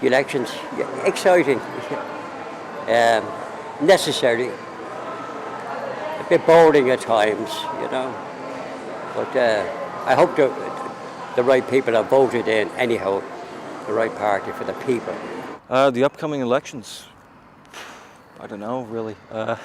The elections, exciting, necessary, a bit boring at times, but I hope the right people are voted in anyhow, the right party for the people. The upcoming elections, I don't know really. I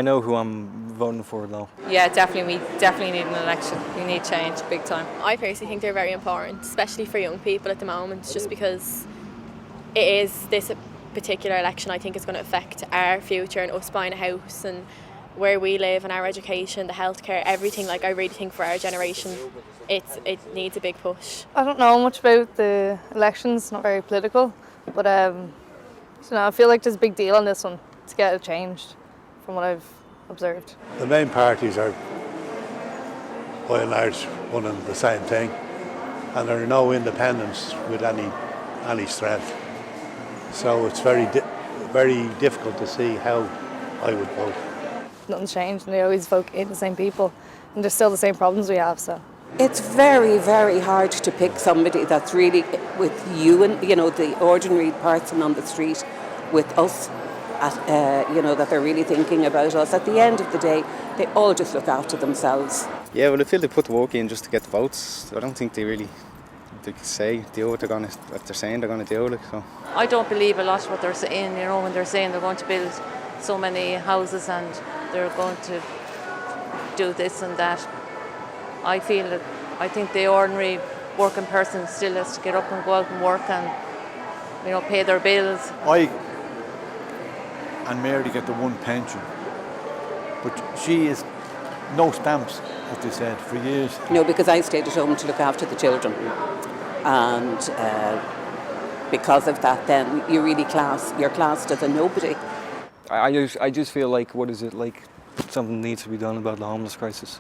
know who I'm voting for though. Yeah, definitely. We definitely need an election. We need change, big time. I personally think they're very important, especially for young people at the moment, just because it is this particular election I think is going to affect our future and us buying a house and where we live and our education, the healthcare, everything. Like I really think for our generation, it needs a big push. I don't know much about the elections, not very political, but I feel like there's a big deal on this one to get it changed from what I've observed. The main parties are by and large one and the same thing, and there are no independents with any strength. So it's very difficult to see how I would vote. Nothing's changed, and they always vote in the same people, and there's still the same problems we have. So it's very, very hard to pick somebody that's really with you and the ordinary person on the street with us. That they're really thinking about us. At the end of the day, they all just look after themselves. Yeah, well, I feel they put the work in just to get the votes. I don't think they really do what they're saying they're going to do. So I don't believe a lot of what they're saying. When they're saying they're going to build so many houses and they're going to do this and that. I think the ordinary working person still has to get up and go out and work and pay their bills. I and Mary get the one pension, but she is no stamps, as they said, for years. Because I stayed at home to look after the children, and because of that, then you're classed as a nobody. I just feel like something needs to be done about the homeless crisis.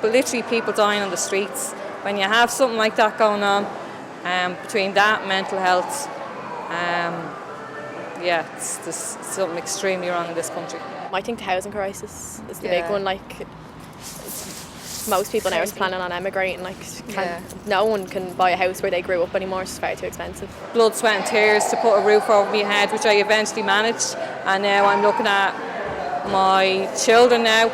But literally people dying on the streets. When you have something like that going on, between that, mental health, there's something extremely wrong in this country. I think the housing crisis is the big one. Most people now are planning on emigrating. No one can buy a house where they grew up anymore. It's just far too expensive. Blood, sweat and tears to put a roof over my head, which I eventually managed. And now I'm looking at my children now,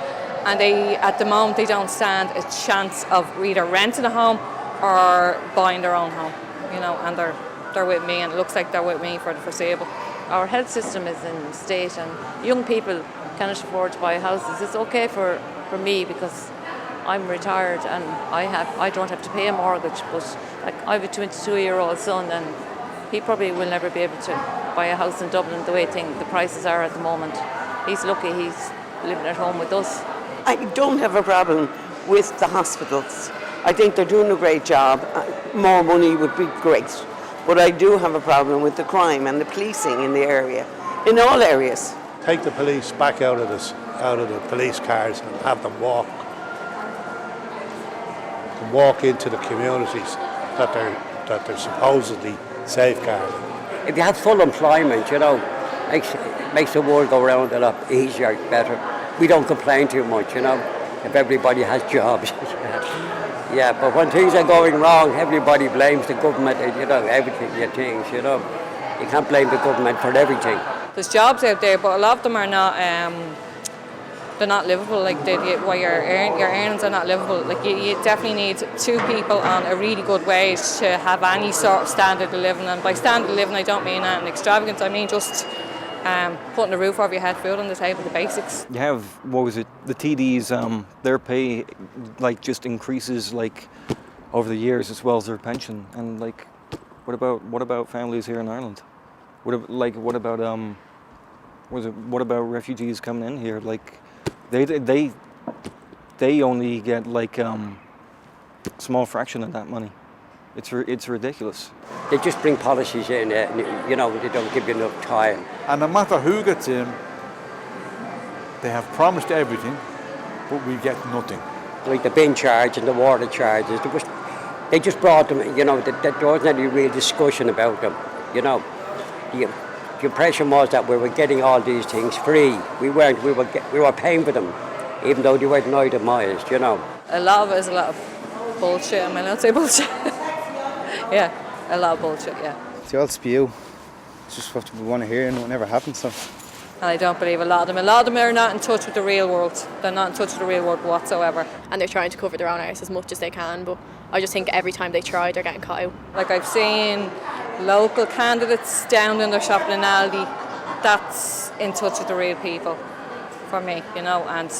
and at the moment they don't stand a chance of either renting a home or buying their own home. And they're with me, and it looks like they're with me for the foreseeable. Our health system is in state, and young people cannot afford to buy houses. It's okay for me because I'm retired and I don't have to pay a mortgage, but I have a 22-year-old son and he probably will never be able to buy a house in Dublin the way the prices are at the moment. He's lucky he's living at home with us. I don't have a problem with the hospitals. I think they're doing a great job. More money would be great. But I do have a problem with the crime and the policing in the area, in all areas. Take the police back out of the police cars and have them walk into the communities that they're supposedly safeguarding. If you have full employment, makes the world go around a lot easier, better. We don't complain too much, if everybody has jobs. Yeah, but when things are going wrong, everybody blames the government, everything, things, You can't blame the government for everything. There's jobs out there, but a lot of them are not, they're not livable. Your earnings are not livable. You definitely need two people on a really good wage to have any sort of standard of living. And by standard of living, I don't mean anything extravagant. I mean just putting a roof over your head, food on the table, the basics. You have, the TDs, their pay just increases over the years as well as their pension. And what about families here in Ireland? What about refugees coming in here? They only get small fraction of that money. It's ridiculous. They just bring policies in, they don't give you enough time. And no matter who gets in, they have promised everything, but we get nothing. Like the bin charge and the water charges, they just brought them, there wasn't any real discussion about them, The impression was that we were getting all these things free. We weren't, we were paying for them, even though they weren't itemised, you know. A lot of it is a lot of bullshit. I mean, I don't say bullshit. Yeah, a lot of bullshit, yeah. It's the old spew. It's just what we want to hear and it never happens. So. And I don't believe a lot of them. A lot of them are not in touch with the real world. They're not in touch with the real world whatsoever. And they're trying to cover their own arse as much as they can, but I just think every time they try, they're getting caught out. Like I've seen local candidates down in their shopping in Aldi. That's in touch with the real people for me, you know, and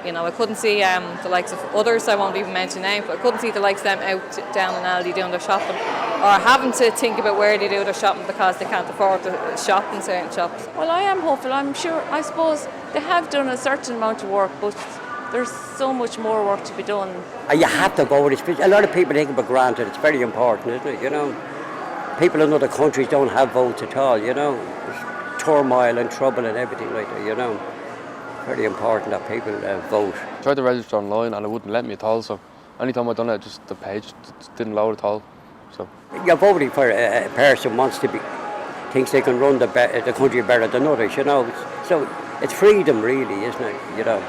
you know, I couldn't see the likes of others, I won't even mention names, but I couldn't see the likes of them out down in Aldi doing their shopping or having to think about where they do their shopping because they can't afford to shop in certain shops. Well, I am hopeful. I'm sure, I suppose they have done a certain amount of work, but there's so much more work to be done. And you have to go with it. A lot of people take it for granted. It's very important, isn't it? You know, people in other countries don't have votes at all, you know. There's turmoil and trouble and everything like that, you know. Very important that people vote. I tried to register online and it wouldn't let me at all, so anytime I'd done it, just the page just didn't load at all. So You're voting for a person wants to be, thinks they can run the country better than others, you know. So it's freedom really, isn't it, you know,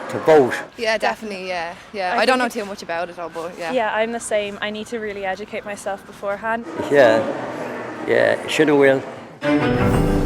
to vote. Yeah, definitely, yeah. I don't know too much about it all, but yeah. Yeah, I'm the same. I need to really educate myself beforehand. Yeah, should and will.